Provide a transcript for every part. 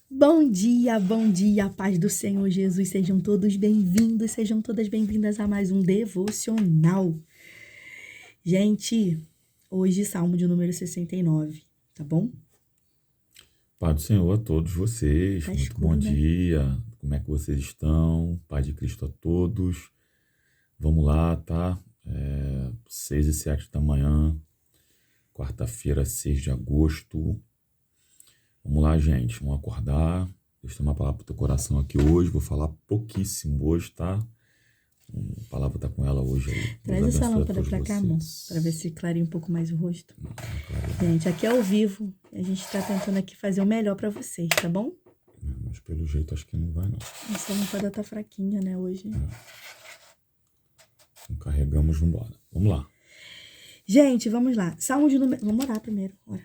Bom dia, paz do Senhor Jesus. Sejam todos bem-vindos, sejam todas bem-vindas a mais um devocional. Gente, hoje Salmo de número 69, tá bom? Paz do Senhor a todos vocês, Tá muito escuro, bom né? dia, como é que vocês estão? Paz de Cristo a todos, vamos lá, tá? 6h07 da manhã, quarta-feira, 6 de agosto, vamos lá, gente, vamos acordar, Deus tem uma palavra para o teu coração aqui hoje, vou falar pouquíssimo hoje, tá? A palavra tá com ela hoje aí, Deus Traz essa abençoe a lâmpada todos pra cá, amor, pra ver vocês. se clareia um pouco mais o rosto. Gente, aqui é ao vivo, a gente tá tentando aqui fazer o melhor pra vocês, tá bom? Mas pelo jeito acho que não vai não. Essa lâmpada tá fraquinha, né, hoje. Então carregamos, vambora, vamos lá. Gente, vamos lá. Salmo de número... Vamos orar primeiro, ora.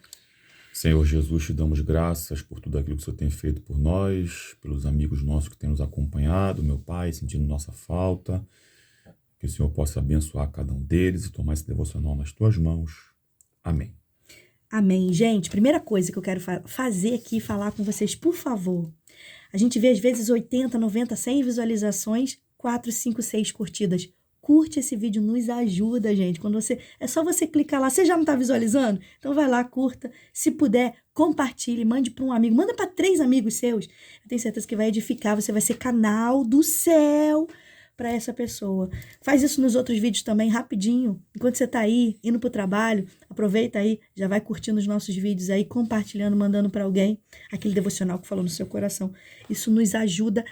Senhor Jesus, te damos graças por tudo aquilo que o Senhor tem feito por nós, pelos amigos nossos que têm nos acompanhado, meu Pai, sentindo nossa falta. Que o Senhor possa abençoar cada um deles e tomar esse devocional nas tuas mãos. Amém. Amém. Gente, primeira coisa que eu quero fazer aqui e falar com vocês, por favor. A gente vê às vezes 80, 90, 100 visualizações, 4, 5, 6 curtidas. Curte esse vídeo, nos ajuda, gente. Quando você é só você clicar lá. Você já não está visualizando? Então vai lá, curta. Se puder, compartilhe, mande para um amigo, manda para 3 amigos seus. Eu tenho certeza que vai edificar, você vai ser canal do céu para essa pessoa. Faz isso nos outros vídeos também, rapidinho. Enquanto você tá aí, indo pro trabalho, aproveita aí, já vai curtindo os nossos vídeos aí, compartilhando, mandando para alguém aquele devocional que falou no seu coração. Isso nos ajuda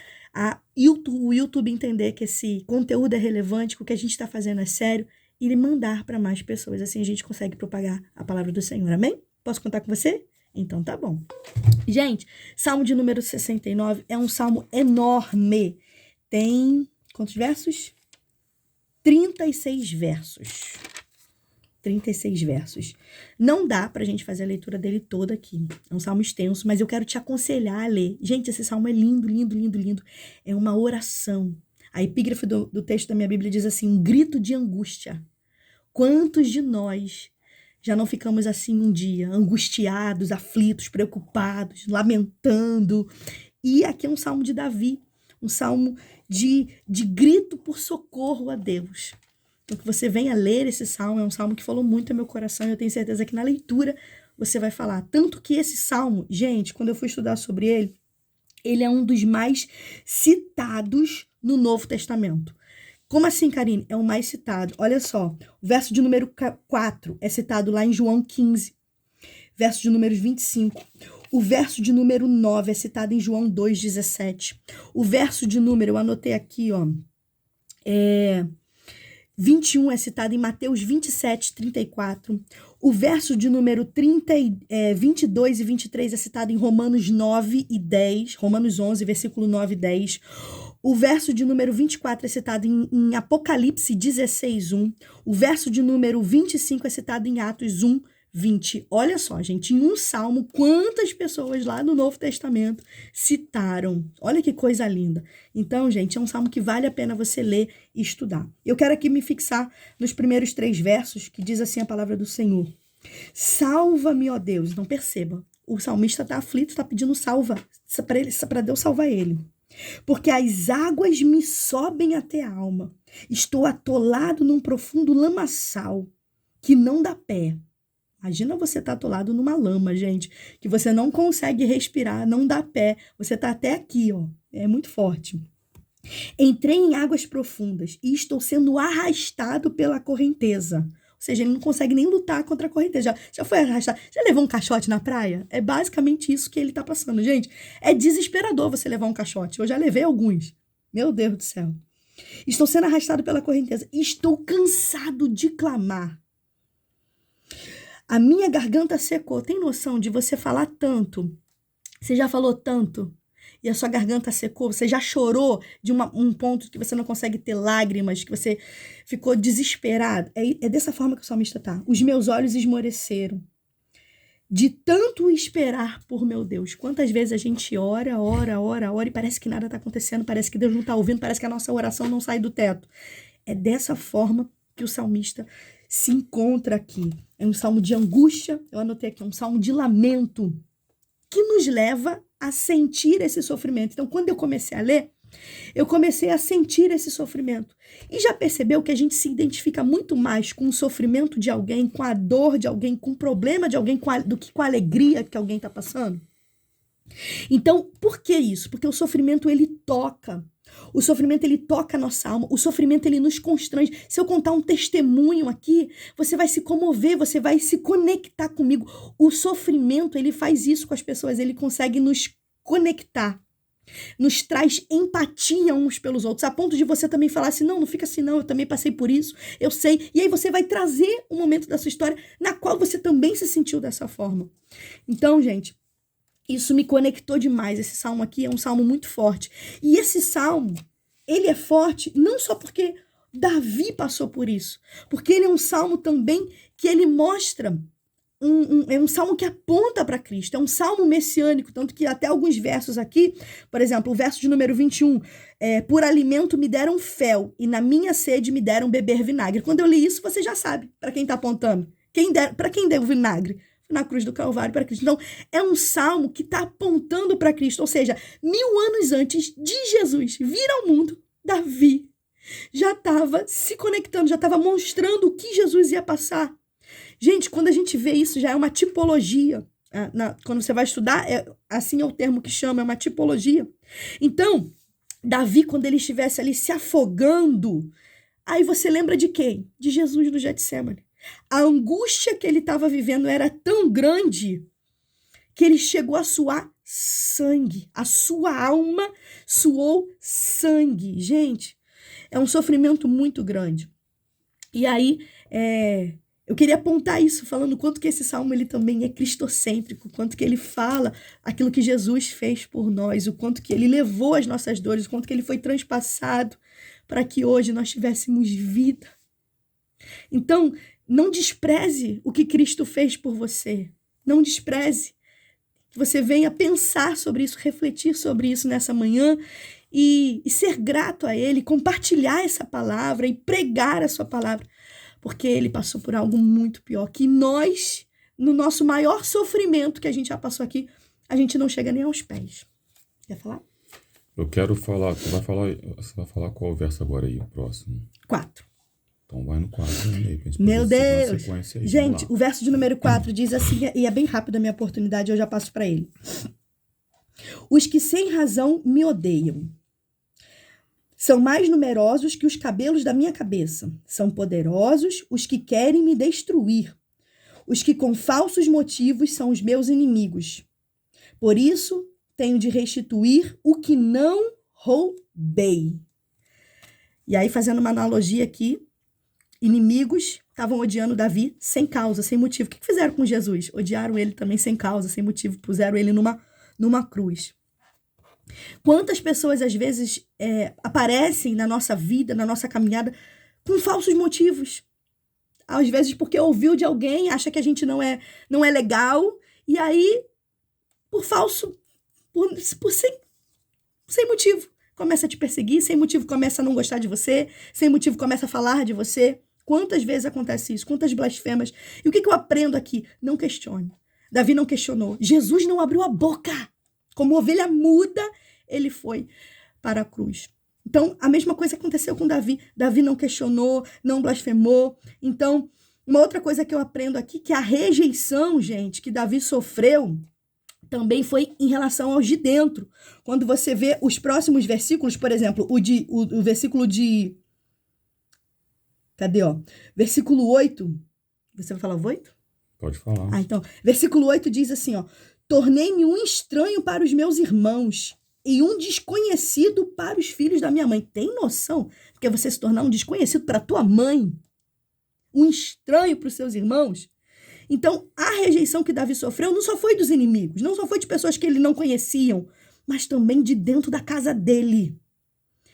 o YouTube entender que esse conteúdo é relevante, que o que a gente está fazendo é sério, e mandar para mais pessoas. Assim a gente consegue propagar a palavra do Senhor. Amém? Posso contar com você? Então tá bom. Gente, Salmo de número 69 é um salmo enorme. Tem quantos versos? 36 versos. 36 versos. Não dá pra gente fazer a leitura dele toda aqui. É um salmo extenso, mas eu quero te aconselhar a ler. Gente, esse salmo é lindo, lindo, lindo, lindo. É uma oração. A epígrafe do texto da minha Bíblia diz assim, um grito de angústia. Quantos de nós já não ficamos assim um dia, angustiados, aflitos, preocupados, lamentando? E aqui é um salmo de Davi, um salmo de grito por socorro a Deus. Então, que você venha ler esse salmo, é um salmo que falou muito ao meu coração, e eu tenho certeza que na leitura você vai falar. Tanto que esse salmo, gente, quando eu fui estudar sobre ele, ele é um dos mais citados no Novo Testamento. Como assim, Karine? É o mais citado. Olha só, o verso de número 4 é citado lá em João 15, verso de número 25. O verso de número 9 é citado em João 2,17. O verso de número, eu anotei aqui, ó, 21 é citado em Mateus 27, 34. O verso de número 22 e 23 é citado em Romanos 9 e 10. Romanos 11, versículo 9 e 10. O verso de número 24 é citado em Apocalipse 16, 1. O verso de número 25 é citado em Atos 1, 20. Olha só, gente, em um salmo, quantas pessoas lá no Novo Testamento citaram. Olha que coisa linda. Então, gente, é um salmo que vale a pena você ler e estudar. Eu quero aqui me fixar nos primeiros 3 versos, que diz assim a palavra do Senhor. Salva-me, ó Deus. Então, perceba, o salmista está aflito, está pedindo salva para Deus salvar ele. Porque as águas me sobem até a alma. Estou atolado num profundo lamaçal que não dá pé. Imagina você estar atolado numa lama, gente, que você não consegue respirar, não dá pé. Você está até aqui, ó. É muito forte. Entrei em águas profundas e estou sendo arrastado pela correnteza. Ou seja, ele não consegue nem lutar contra a correnteza. Já foi arrastado? Já levou um caixote na praia? É basicamente isso que ele está passando. Gente, é desesperador você levar um caixote. Eu já levei alguns. Meu Deus do céu. Estou sendo arrastado pela correnteza. Estou cansado de clamar. A minha garganta secou. Tem noção de você falar tanto? Você já falou tanto e a sua garganta secou? Você já chorou de um ponto que você não consegue ter lágrimas, que você ficou desesperado? É dessa forma que o salmista está. Os meus olhos esmoreceram de tanto esperar por meu Deus. Quantas vezes a gente ora e parece que nada está acontecendo, parece que Deus não está ouvindo, parece que a nossa oração não sai do teto. É dessa forma que o salmista se encontra aqui. É um salmo de angústia, eu anotei aqui, um salmo de lamento. que nos leva a sentir esse sofrimento. Então, quando eu comecei a ler, eu comecei a sentir esse sofrimento. E já percebeu que a gente se identifica muito mais com o sofrimento de alguém, com a dor de alguém, com o problema de alguém, do que com a alegria que alguém está passando? Então, por que isso? Porque o sofrimento, ele toca. O sofrimento, ele toca a nossa alma. O sofrimento, ele nos constrange. Se eu contar um testemunho aqui, você vai se comover, você vai se conectar comigo. O sofrimento, ele faz isso com as pessoas. Ele consegue nos conectar. Nos traz empatia uns pelos outros. A ponto de você também falar assim, não fica assim não, eu também passei por isso, eu sei. E aí você vai trazer um momento da sua história na qual você também se sentiu dessa forma. Então, gente, isso me conectou demais. Esse salmo aqui é um salmo muito forte. E esse salmo, ele é forte não só porque Davi passou por isso, porque ele é um salmo também que ele mostra, é um salmo que aponta para Cristo, é um salmo messiânico, tanto que até alguns versos aqui, por exemplo, o verso de número 21, por alimento me deram fel, e na minha sede me deram beber vinagre. Quando eu li isso, você já sabe para quem está apontando. Para quem deu vinagre? Na cruz do Calvário para Cristo. Então, é um salmo que está apontando para Cristo. Ou seja, 1000 anos antes de Jesus vir ao mundo, Davi já estava se conectando, já estava mostrando o que Jesus ia passar. Gente, quando a gente vê isso, já é uma tipologia. Quando você vai estudar, assim é o termo que chama, é uma tipologia. Então, Davi, quando ele estivesse ali se afogando, aí você lembra de quem? De Jesus no Getsêmani. A angústia que ele estava vivendo era tão grande que ele chegou a suar sangue. A sua alma suou sangue. Gente, é um sofrimento muito grande. E aí, eu queria apontar isso, falando o quanto que esse salmo ele também é cristocêntrico, o quanto que ele fala aquilo que Jesus fez por nós, o quanto que ele levou as nossas dores, o quanto que ele foi transpassado para que hoje nós tivéssemos vida. Então, não despreze o que Cristo fez por você. Não despreze. Que você venha pensar sobre isso, refletir sobre isso nessa manhã e ser grato a Ele, compartilhar essa palavra e pregar a sua palavra. Porque Ele passou por algo muito pior. Que nós, no nosso maior sofrimento que a gente já passou aqui, a gente não chega nem aos pés. Quer falar? Eu quero falar. Você vai falar qual verso agora aí, o próximo? 4. Então vai no 4. Meu Deus! Aí, gente, o verso de número 4 diz assim, e é bem rápido a minha oportunidade, eu já passo para ele. Os que sem razão me odeiam são mais numerosos que os cabelos da minha cabeça. São poderosos os que querem me destruir. Os que com falsos motivos são os meus inimigos. Por isso, tenho de restituir o que não roubei. E aí, fazendo uma analogia aqui, inimigos estavam odiando Davi sem causa, sem motivo. O que fizeram com Jesus? Odiaram ele também sem causa, sem motivo. Puseram ele numa cruz. Quantas pessoas, às vezes, aparecem na nossa vida, na nossa caminhada, com falsos motivos? Às vezes porque ouviu de alguém, acha que a gente não é legal, e aí, sem motivo, começa a te perseguir, sem motivo começa a não gostar de você, sem motivo começa a falar de você. Quantas vezes acontece isso? Quantas blasfemas? E o que eu aprendo aqui? Não questione. Davi não questionou. Jesus não abriu a boca. Como ovelha muda, ele foi para a cruz. Então, a mesma coisa aconteceu com Davi. Davi não questionou, não blasfemou. Então, uma outra coisa que eu aprendo aqui, que a rejeição, gente, que Davi sofreu, também foi em relação aos de dentro. Quando você vê os próximos versículos, por exemplo, o versículo de... Cadê, ó? Versículo 8. Você vai falar o 8? Pode falar. Então, versículo 8 diz assim, ó. Tornei-me um estranho para os meus irmãos e um desconhecido para os filhos da minha mãe. Tem noção? Porque você se tornar um desconhecido para a tua mãe, um estranho para os seus irmãos. Então, a rejeição que Davi sofreu não só foi dos inimigos, não só foi de pessoas que ele não conheciam, mas também de dentro da casa dele.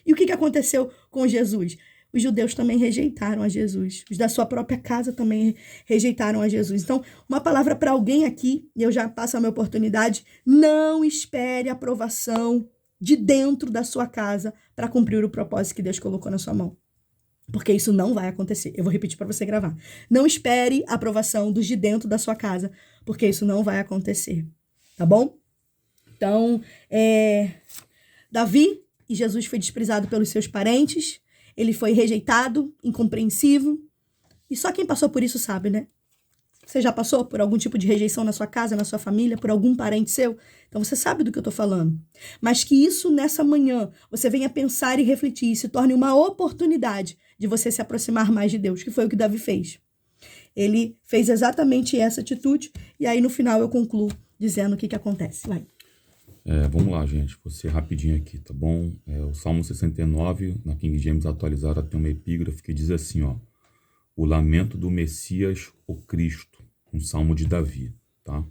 E o que aconteceu com Jesus? Os judeus também rejeitaram a Jesus. Os da sua própria casa também rejeitaram a Jesus. Então, uma palavra para alguém aqui, e eu já passo a minha oportunidade, não espere a aprovação de dentro da sua casa para cumprir o propósito que Deus colocou na sua mão. Porque isso não vai acontecer. Eu vou repetir para você gravar. Não espere a aprovação dos de dentro da sua casa, porque isso não vai acontecer. Tá bom? Então, Davi, e Jesus foi desprezado pelos seus parentes, ele foi rejeitado, incompreensivo, e só quem passou por isso sabe, né? Você já passou por algum tipo de rejeição na sua casa, na sua família, por algum parente seu? Então você sabe do que eu tô falando. Mas que isso, nessa manhã, você venha pensar e refletir e se torne uma oportunidade de você se aproximar mais de Deus, que foi o que Davi fez. Ele fez exatamente essa atitude, e aí no final eu concluo dizendo o que acontece. Vai. Vamos lá, gente. Vou ser rapidinho aqui, tá bom? O Salmo 69, na King James atualizada, tem uma epígrafe que diz assim, ó. O lamento do Messias, o Cristo, um salmo de Davi, tá?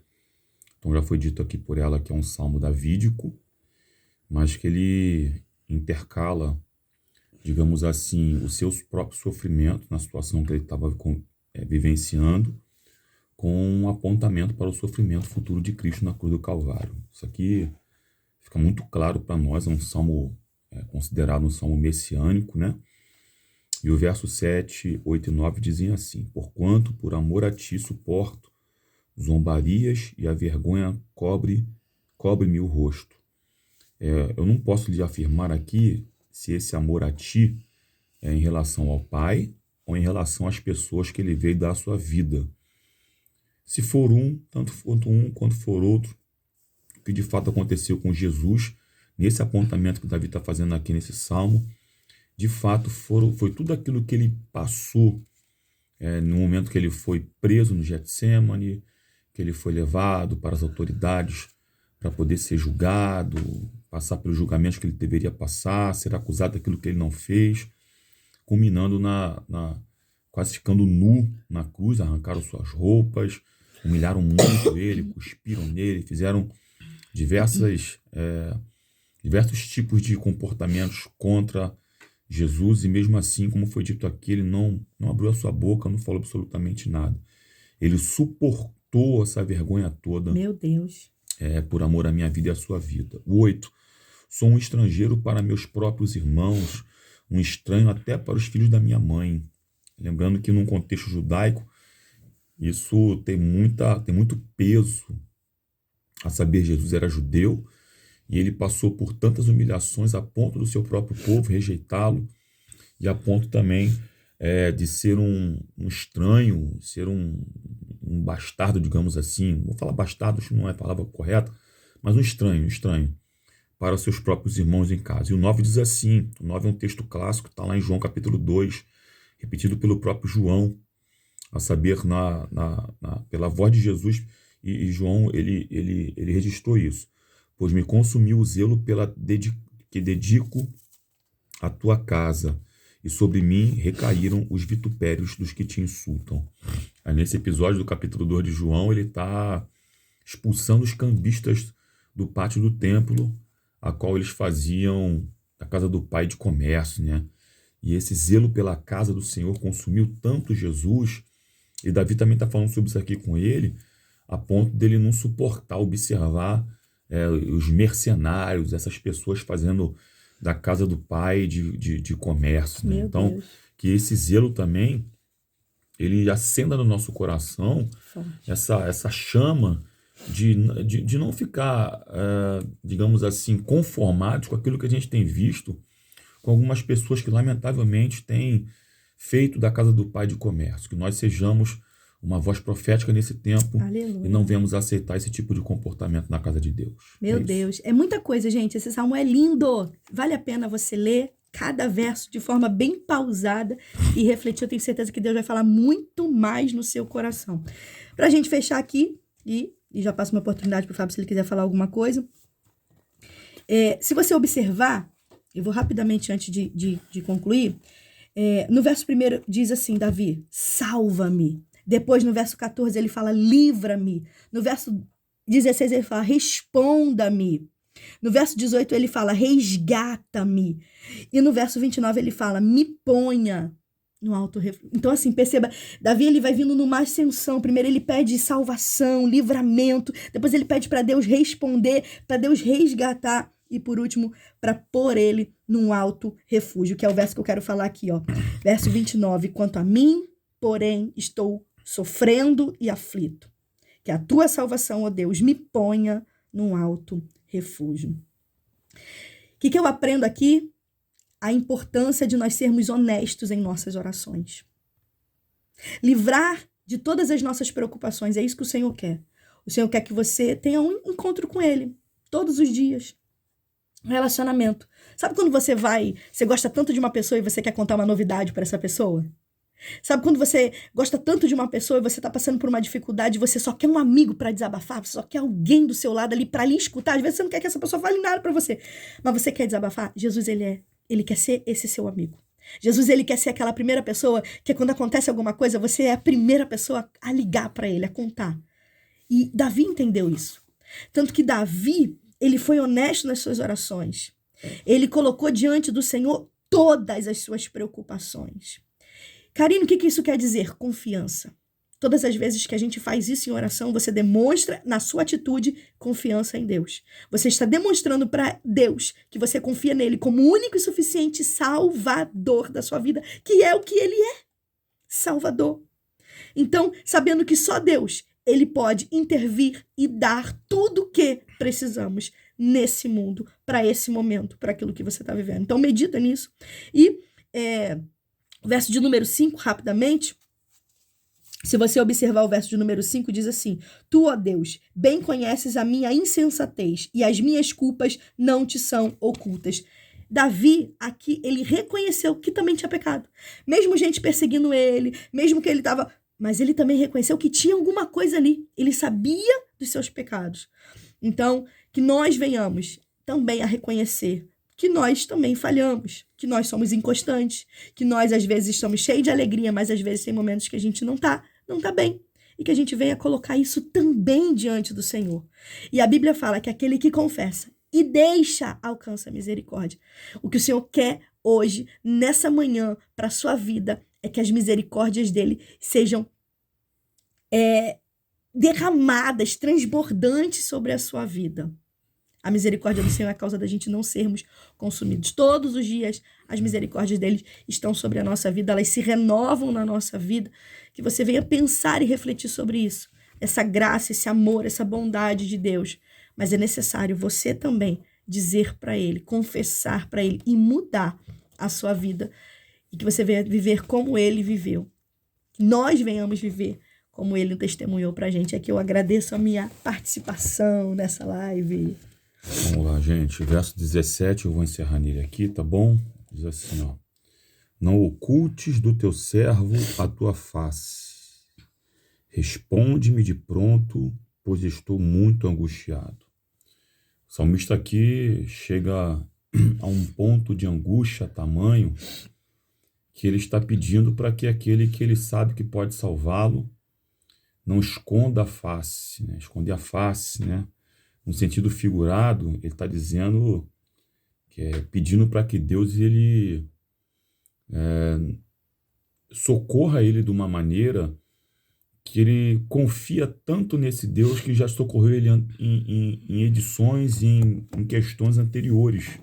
Então já foi dito aqui por ela que é um salmo davídico, mas que ele intercala, digamos assim, os seus próprios sofrimentos na situação que ele estava vivenciando, com um apontamento para o sofrimento futuro de Cristo na cruz do Calvário. Isso aqui fica muito claro para nós, é um salmo considerado um salmo messiânico, né? E o verso 7, 8 e 9 dizem assim: Porquanto, por amor a ti, suporto zombarias e a vergonha cobre-me o rosto. Eu não posso lhe afirmar aqui se esse amor a ti é em relação ao Pai ou em relação às pessoas que ele veio dar a sua vida. Se for tanto quanto for outro, o que de fato aconteceu com Jesus, nesse apontamento que Davi está fazendo aqui nesse salmo, de fato foi tudo aquilo que ele passou no momento que ele foi preso no Getsêmani, que ele foi levado para as autoridades para poder ser julgado, passar pelos julgamentos que ele deveria passar, ser acusado daquilo que ele não fez, culminando quase ficando nu na cruz, arrancaram suas roupas, humilharam muito ele, cuspiram nele, fizeram diversos tipos de comportamentos contra Jesus, e mesmo assim, como foi dito aqui, ele não abriu a sua boca, não falou absolutamente nada. Ele suportou essa vergonha toda. Meu Deus. Por amor à minha vida e à sua vida. 8. Sou um estrangeiro para meus próprios irmãos, um estranho até para os filhos da minha mãe. Lembrando que num contexto judaico, isso tem muito peso. A saber, Jesus era judeu e ele passou por tantas humilhações a ponto do seu próprio povo rejeitá-lo e a ponto também de ser um estranho, ser um bastardo, digamos assim. Vou falar bastardo, acho que não é a palavra correta, mas um estranho para os seus próprios irmãos em casa. E o 9 diz assim, o 9 é um texto clássico, está lá em João capítulo 2, repetido pelo próprio João, a saber, pela voz de Jesus, e João, ele registrou isso. Pois me consumiu o zelo que dedico à tua casa, e sobre mim recaíram os vitupérios dos que te insultam. Aí, nesse episódio do capítulo 2 de João, ele está expulsando os cambistas do pátio do templo, a qual eles faziam a casa do pai de comércio, né? E esse zelo pela casa do Senhor consumiu tanto Jesus, e Davi também está falando sobre isso aqui com ele, a ponto dele não suportar observar os mercenários, essas pessoas fazendo da casa do pai de comércio. Né? Então, Deus. Que esse zelo também, ele acenda no nosso coração essa chama de não ficar, digamos assim, conformados com aquilo que a gente tem visto com algumas pessoas que lamentavelmente têm feito da casa do pai de comércio. Que nós sejamos uma voz profética nesse tempo. Aleluia. E não venhamos aceitar esse tipo de comportamento na casa de Deus. Meu Deus, é muita coisa, gente. Esse salmo é lindo. Vale a pena você ler cada verso de forma bem pausada e refletir. Eu tenho certeza que Deus vai falar muito mais no seu coração. Pra gente fechar aqui, e já passo uma oportunidade pro Fábio se ele quiser falar alguma coisa. Se você observar, eu vou rapidamente antes de concluir, no verso 1 diz assim, Davi, salva-me. Depois, no verso 14, ele fala, livra-me. No verso 16, ele fala, responda-me. No verso 18, ele fala, resgata-me. E no verso 29, ele fala, me ponha no alto refúgio. Então, assim, perceba, Davi, ele vai vindo numa ascensão. Primeiro, ele pede salvação, livramento. Depois, ele pede para Deus responder, para Deus resgatar. E, por último, para pôr ele num alto refúgio, que é o verso que eu quero falar aqui, ó. Verso 29, quanto a mim, porém, estou sofrendo e aflito. Que a tua salvação, ó Deus, me ponha num alto refúgio. O que eu aprendo aqui? A importância de nós sermos honestos em nossas orações. Livrar de todas as nossas preocupações, é isso que o Senhor quer. O Senhor quer que você tenha um encontro com Ele, todos os dias. Um relacionamento. Sabe quando você gosta tanto de uma pessoa e você quer contar uma novidade para essa pessoa? Sabe quando você gosta tanto de uma pessoa e você está passando por uma dificuldade e você só quer um amigo para desabafar, você só quer alguém do seu lado ali para lhe escutar? Às vezes você não quer que essa pessoa fale nada para você, mas você quer desabafar? Jesus, ele quer ser esse seu amigo. Jesus, ele quer ser aquela primeira pessoa que quando acontece alguma coisa, você é a primeira pessoa a ligar para ele, a contar. E Davi entendeu isso. Tanto que Davi, ele foi honesto nas suas orações. Ele colocou diante do Senhor todas as suas preocupações. Karine, o que isso quer dizer? Confiança. Todas as vezes que a gente faz isso em oração, você demonstra na sua atitude confiança em Deus. Você está demonstrando para Deus que você confia nele como único e suficiente Salvador da sua vida, que é o que ele é, Salvador. Então, sabendo que só Deus, ele pode intervir e dar tudo o que precisamos nesse mundo, para esse momento, para aquilo que você está vivendo. Então, medita nisso. E o verso de número 5, rapidamente, se você observar o verso de número 5, diz assim: Tu, ó Deus, bem conheces a minha insensatez e as minhas culpas não te são ocultas. Davi, aqui, ele reconheceu que também tinha pecado. Mesmo gente perseguindo ele, mesmo que ele estava... Mas ele também reconheceu que tinha alguma coisa ali. Ele sabia dos seus pecados. Então, que nós venhamos também a reconhecer que nós também falhamos, que nós somos inconstantes, que nós às vezes estamos cheios de alegria, mas às vezes tem momentos que a gente não tá bem. E que a gente venha colocar isso também diante do Senhor. E a Bíblia fala que aquele que confessa e deixa alcança a misericórdia. O que o Senhor quer hoje, nessa manhã, para a sua vida, é que as misericórdias dele sejam derramadas, transbordantes sobre a sua vida. A misericórdia do Senhor é a causa da gente não sermos consumidos. Todos os dias, as misericórdias dele estão sobre a nossa vida, elas se renovam na nossa vida. Que você venha pensar e refletir sobre isso. Essa graça, esse amor, essa bondade de Deus. Mas é necessário você também dizer para ele, confessar para ele e mudar a sua vida. E que você venha viver como ele viveu. Que nós venhamos viver como ele testemunhou para a gente. Aqui eu agradeço a minha participação nessa live. Vamos lá, gente. Verso 17, eu vou encerrar nele aqui, tá bom? Diz assim, ó. Não ocultes do teu servo a tua face. Responde-me de pronto, pois estou muito angustiado. O salmista aqui chega a um ponto de angústia tamanho que ele está pedindo para que aquele que ele sabe que pode salvá-lo não esconda a face, né? Esconder a face, né? No sentido figurado, ele está dizendo, pedindo para que Deus ele socorra ele de uma maneira que ele confia tanto nesse Deus que já socorreu ele em edições e em questões anteriores.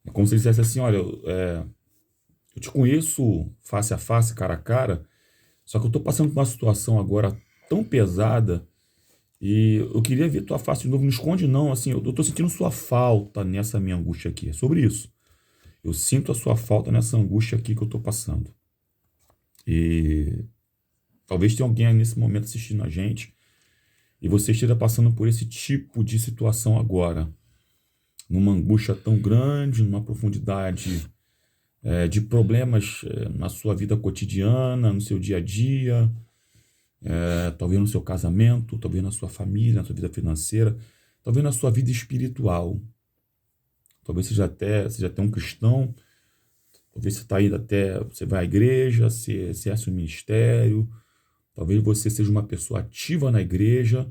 É como se ele dissesse assim, olha, eu te conheço face a face, cara a cara, só que eu estou passando por uma situação agora tão pesada e eu queria ver tua face de novo. Não esconde não, assim, eu estou sentindo sua falta nessa minha angústia aqui. É sobre isso. Eu sinto a sua falta nessa angústia aqui que eu estou passando. E talvez tenha alguém nesse momento assistindo a gente e você esteja passando por esse tipo de situação agora. Numa angústia tão grande, numa profundidade de problemas na sua vida cotidiana, no seu dia a dia, talvez no seu casamento, talvez na sua família, na sua vida financeira, talvez na sua vida espiritual. Talvez seja até um cristão, talvez você está indo você vai à igreja, você exerce um ministério, talvez você seja uma pessoa ativa na igreja,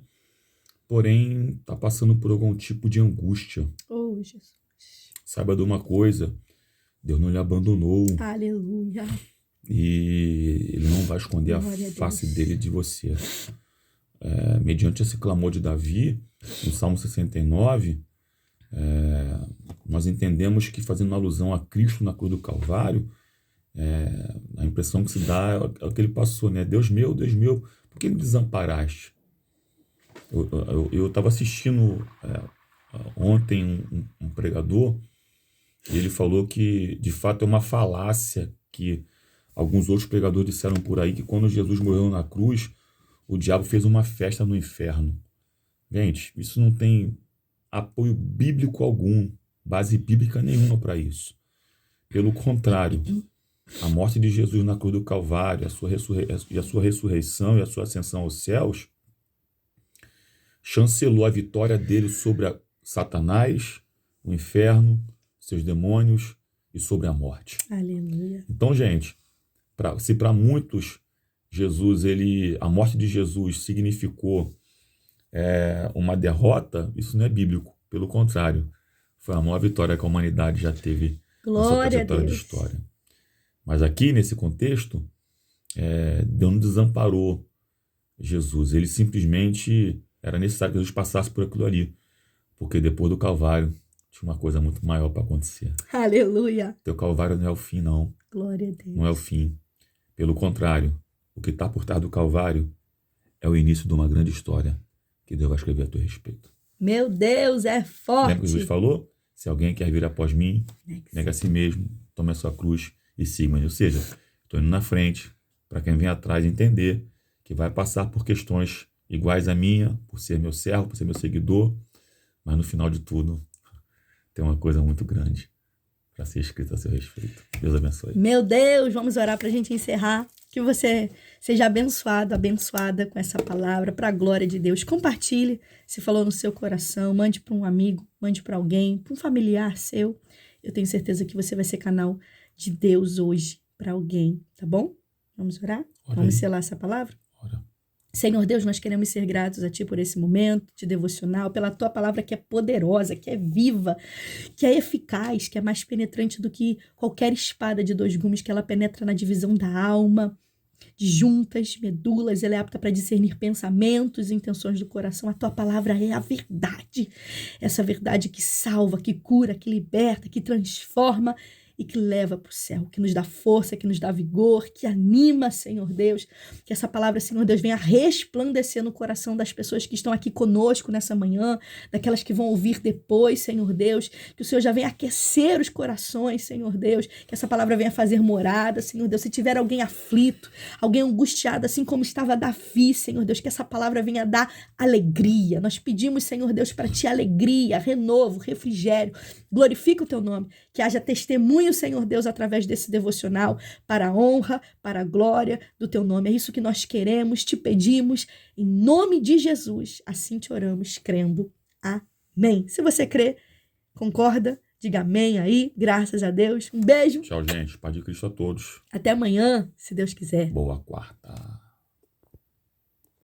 porém está passando por algum tipo de angústia. Oh, Jesus. Saiba de uma coisa, Deus não lhe abandonou. Aleluia. E ele não vai esconder Glória a face dele de você. Mediante esse clamor de Davi, no Salmo 69, nós entendemos que, fazendo alusão a Cristo na cruz do Calvário, a impressão que se dá é o que ele passou, né? Deus meu, por que me desamparaste? Eu estava assistindo ontem um pregador, e ele falou que, de fato, é uma falácia que alguns outros pregadores disseram por aí, que quando Jesus morreu na cruz, o diabo fez uma festa no inferno. Gente, isso não tem apoio bíblico algum, base bíblica nenhuma para isso. Pelo contrário, a morte de Jesus na cruz do Calvário, a sua ressurreição e a sua ascensão aos céus, chancelou a vitória dele sobre Satanás, o inferno, seus demônios e sobre a morte. Aleluia. Então, gente, se para muitos a morte de Jesus significou uma derrota, isso não é bíblico. Pelo contrário, foi a maior vitória que a humanidade já teve na sua trajetória de história. Mas aqui, nesse contexto, Deus não desamparou Jesus. Ele simplesmente era necessário que Jesus passasse por aquilo ali. Porque depois do Calvário, tinha uma coisa muito maior para acontecer. Aleluia. Teu Calvário não é o fim, não. Glória a Deus. Não é o fim. Pelo contrário, o que está por trás do Calvário é o início de uma grande história que Deus vai escrever a teu respeito. Meu Deus, é forte. Lembra que Jesus falou? Se alguém quer vir após mim, nega a si mesmo, tome a sua cruz e siga-me. Ou seja, estou indo na frente para quem vem atrás entender que vai passar por questões iguais à minha, por ser meu servo, por ser meu seguidor, mas no final de tudo tem uma coisa muito grande para ser escrita a seu respeito. Deus abençoe. Meu Deus, vamos orar para a gente encerrar. Que você seja abençoado, abençoada com essa palavra, para a glória de Deus. Compartilhe se falou no seu coração, mande para um amigo, mande para alguém, para um familiar seu. Eu tenho certeza que você vai ser canal de Deus hoje para alguém, tá bom? Vamos orar? Vamos selar essa palavra? Ora. Senhor Deus, nós queremos ser gratos a Ti por esse momento de devocional, pela Tua palavra que é poderosa, que é viva, que é eficaz, que é mais penetrante do que qualquer espada de 2 gumes, que ela penetra na divisão da alma, de juntas, medulas, ela é apta para discernir pensamentos e intenções do coração. A Tua palavra é a verdade, essa verdade que salva, que cura, que liberta, que transforma e que leva para o céu, que nos dá força, que nos dá vigor, que anima, Senhor Deus, que essa palavra, Senhor Deus, venha resplandecer no coração das pessoas que estão aqui conosco nessa manhã, daquelas que vão ouvir depois, Senhor Deus, que o Senhor já venha aquecer os corações, Senhor Deus, que essa palavra venha fazer morada, Senhor Deus, se tiver alguém aflito, alguém angustiado, assim como estava Davi, Senhor Deus, que essa palavra venha dar alegria. Nós pedimos, Senhor Deus, para Ti alegria, renovo, refrigério, glorifica o Teu nome, que haja testemunho, Senhor Deus, através desse devocional, para a honra, para a glória do Teu nome. É isso que nós queremos, te pedimos, em nome de Jesus. Assim te oramos, crendo. Amém. Se você crê, concorda, diga amém aí, graças a Deus. Um beijo. Tchau, gente. Paz de Cristo a todos. Até amanhã, se Deus quiser. Boa quarta.